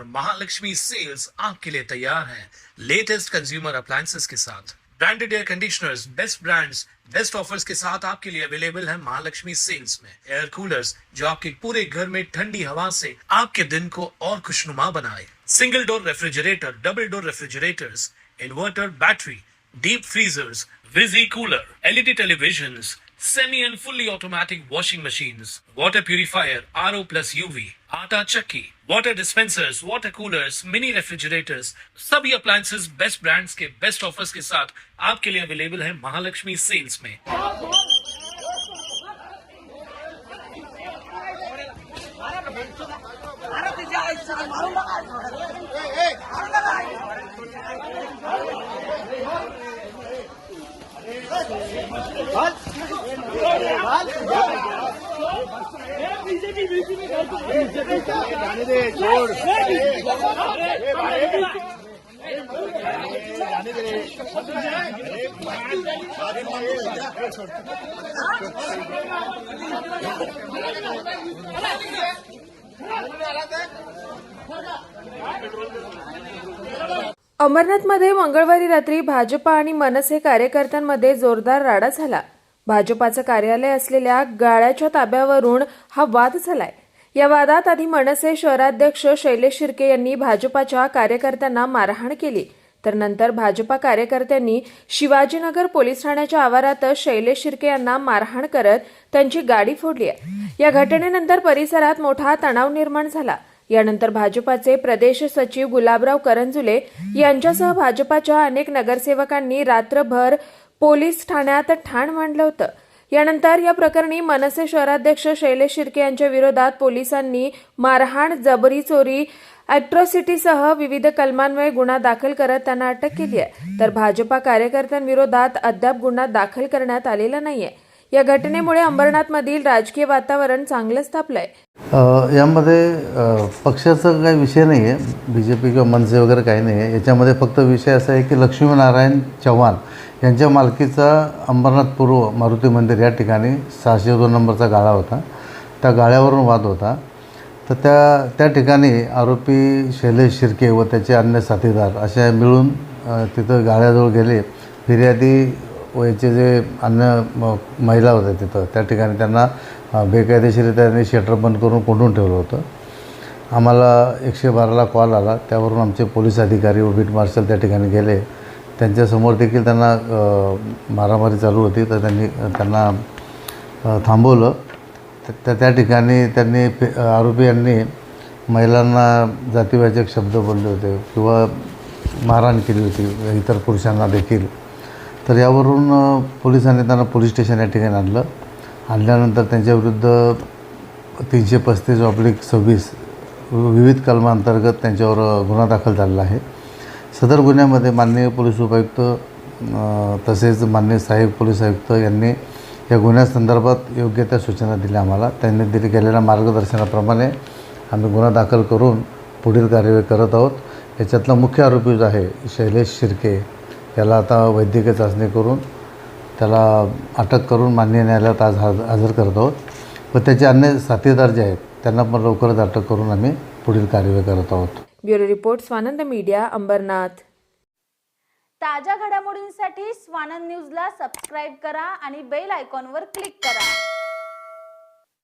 और महालक्ष्मी सेल्स आपके लिए तैयार है लेटेस्ट कंज्यूमर अप्लायंसेस के साथ। Branded air conditioners, best brands, best offers के साथ आपके लिए अवेलेबल है महालक्ष्मी सेल्स में। एयर कूलर्स जो आपके पूरे घर में ठंडी हवा से आपके दिन को और खुशनुमा बनाए। Single door refrigerator, double door refrigerators, inverter battery, deep freezers, visi cooler, LED televisions, semi and fully automatic washing machines, water purifier, RO plus UV, आटा चक्की, water dispensers, water coolers, mini refrigerators, सभी appliances best brands के best offers के साथ आपके लिए available है Mahalakshmi sales में। अमरनाथमध्ये मंगळवारी रात्री भाजपा आणि मनसे कार्यकर्त्यांमध्ये जोरदार राडा झाला। भाजपाचं कार्यालय असलेल्या गाळ्याच्या ताब्यावरून हा वाद झालाय। या वादात आधी मनसे शहराध्यक्ष शैलेश शिर्के यांनी भाजपाच्या कार्यकर्त्यांना मारहाण केली, तर नंतर भाजपा कार्यकर्त्यांनी शिवाजीनगर पोलीस ठाण्याच्या आवारात शैलेश शिर्के यांना मारहाण करत त्यांची गाडी फोडली आहे। या घटनेनंतर परिसरात मोठा तणाव निर्माण झाला। यानंतर भाजपाचे प्रदेश सचिव गुलाबराव करंजुले यांच्यासह भाजपाच्या अनेक नगरसेवकांनी रात्रभर पोलीस ठाण्यात ठाण मांडलं होतं। यानंतर या प्रकरणी मनसे शहराध्यक्ष शैलेश शिर्के यांच्या विरोधात पोलिसांनी मारहाण, जबरी चोरी, अॅट्रॉसिटीसह विविध कलमांन्वये गुन्हा दाखल करत त्यांना अटक केली आहे, तर भाजपा कार्यकर्त्यांविरोधात अद्याप गुन्हा दाखल करण्यात आलेला नाहीये। या घटनेमुळे अंबरनाथमधील राजकीय वातावरण चांगलंच तापलंय। यामध्ये पक्षाचा काही विषय नाही आहे, बीजेपी किंवा मनसे वगैरे काही नाही आहे। याच्यामध्ये फक्त विषय असा आहे की लक्ष्मीनारायण चव्हाण यांच्या मालकीचा अंबरनाथ पूर्व मारुती मंदिर या ठिकाणी 602 नंबरचा गाळा होता। त्या गाळ्यावरून वाद होता। तर त्या ठिकाणी आरोपी शैलेश शिर्के व त्याचे अन्य साथीदार अशा मिळून तिथं गाळ्याजवळ गेले। फिर्यादी व याचे जे अन्य महिला होत्या तिथं, त्या ठिकाणी त्यांना बेकायदेशीरित्या त्यांनी शटर बंद करून कोंडून ठेवलं होतं। आम्हाला 112ला कॉल आला, त्यावरून आमचे पोलीस अधिकारी व बीट मार्शल त्या ठिकाणी गेले। त्यांच्यासमोर देखील त्यांना मारामारी चालू होती, तर त्यांना थांबवलं। त्या ठिकाणी त्यांनी आरोपी यांनी महिलांना जातीवाचक शब्द बोलले होते किंवा मारहाण केली होती, इतर पुरुषांना देखील। तर यावरून पोलिसांनी त्यांना पोलीस स्टेशन या ठिकाणी आणलं। आणल्यानंतर त्यांच्याविरुद्ध 335/26 विविध कलमांतर्गत त्यांच्यावर गुन्हा दाखल झालेला आहे। सदर गुन्ह्यामध्ये माननीय पोलीस उपायुक्त तसेच माननीय सहाय्यक पोलीस आयुक्त यांनी या गुन्ह्यासंदर्भात योग्य त्या सूचना दिल्या आम्हाला। त्यांनी गेलेल्या मार्गदर्शनाप्रमाणे आम्ही गुन्हा दाखल करून पुढील कार्यवाही करत आहोत। याच्यातला मुख्य आरोपी जो आहे शैलेश शिर्के, त्याला आता वैद्यकीय चाचणी करून त्याला अटक करून माननीय न्यायालयात आज हजर करत आहोत व त्याचे अन्य साथीदार जे आहेत त्यांना पण लवकरच अटक करून आम्ही पुढील कार्यवाही करत आहोत। Bureau report, Swanand media, Ambernath. ताज्या घडामोडींसाठी स्वानंद न्यूजला सबस्क्राईब करा आणि बेल आयकॉनवर क्लिक करा।